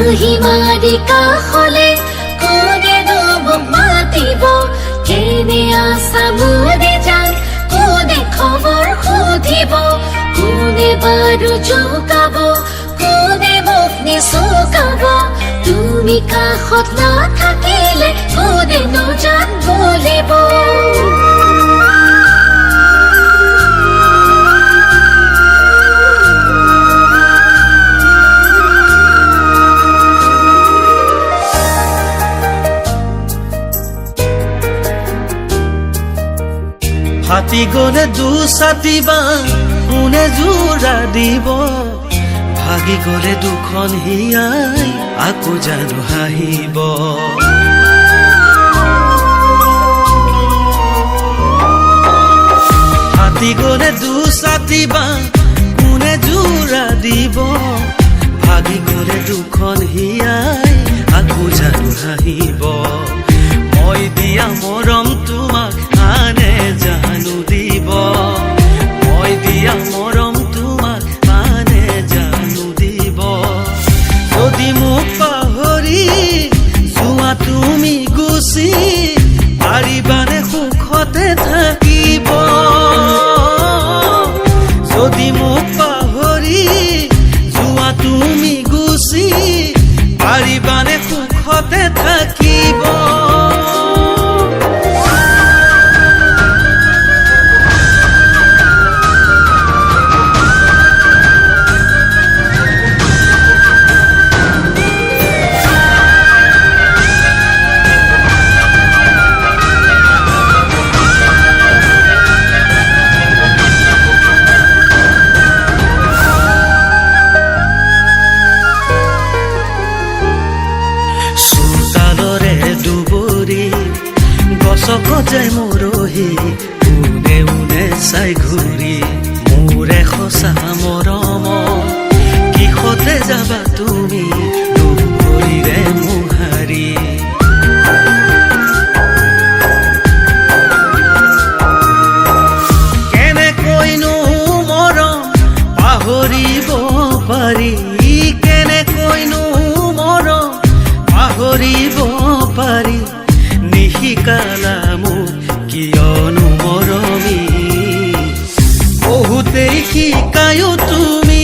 হাঁহি মাৰি কাষলে কোনেনো মোক মাতিব কেনে আছা মোৰে জান কোনে খবৰ সুধিব কোনে বাৰু জোকাব কোনে মোক নিচুকাব তুমি কাষত নাথাকিলে কোনেনো জান বলিব হাতি গলে দুছাতি বাঁহ কোনে জোৰা দিব ভাগি গলে দুখন হিয়াই আকৌ জানো হাঁহিব হাতি গলে দুছাতি বাঁহ কোনে জোৰা দিব ভাগি গলে দুখন হিয়াই আকৌ জানো হাঁহিব মই দিয়া মৰম তোমাক আনে জানো দিব মই দিয়া মৰম তোমাক আনে জানো দিব যদি মোক পাহৰি যোৱা তুমি গুচি পাৰিবানে সুখতে থাকিব যদি মোক পাহৰি যোৱা তুমি গুচি পাৰিবানে সুখতে থাকিব গছকতে মৰহি উনে উনে চাই ঘূৰি মোৰে সঁচা মৰম কিহতে যাবা তুমি দুপৰীৰে মোহাৰি কেনেকৈনো মৰম পাহৰিব পাৰি কেনেকৈনো মৰম পাহৰিব পাৰি নিশিকালা মোক কিয়নো মৰমি বহুতেই শিকায়ো তুমি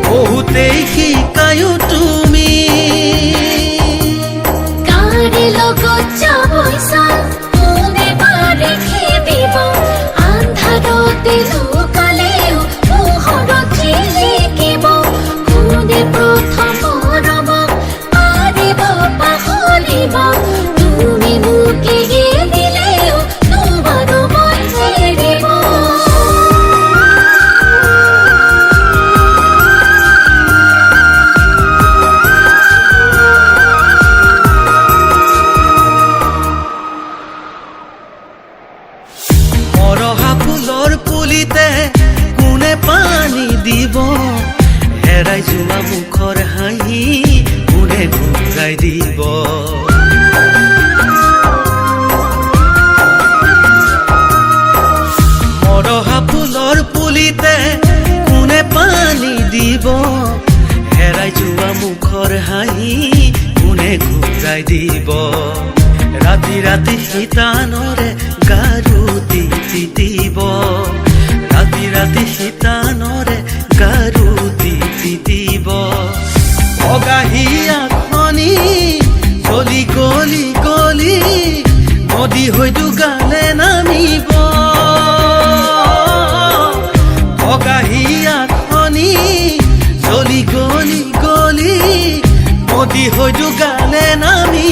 বহুতেই শিকায়ো তুমি কাৰে লগত যাবইছা কোনে পাৰে খেদিব আন্ধাৰতে লুকালেও পোহৰত জিলিকিব কোনে প্ৰথম মৰমক পাৰিব পাহৰিব তুমি মোক এৰি দিলেও নোৱাৰো মই এৰিব মৰহা ফুলৰ পুলিতে কোনে পানী দিব হেৰাই যোৱা মুখৰ হাঁহি কোনে ঘূৰাই দিব মৰহা ফুলৰ পুলিতে কোনে পানী দিব হেৰাই যোৱা মুখৰ হাঁহি কোনে ঘূৰাই দিব ৰাতি ৰাতি শীতানৰে গাৰু তিতিব ৰাতি ৰাতি শীতানৰে গাৰু তিতিব অগাহীয়া খনি গলি গলি গলি নদী হয়তো গালে নামিব অগাহীয়া খনি গলি গলি গলি নদী হয়তো গালে নামিব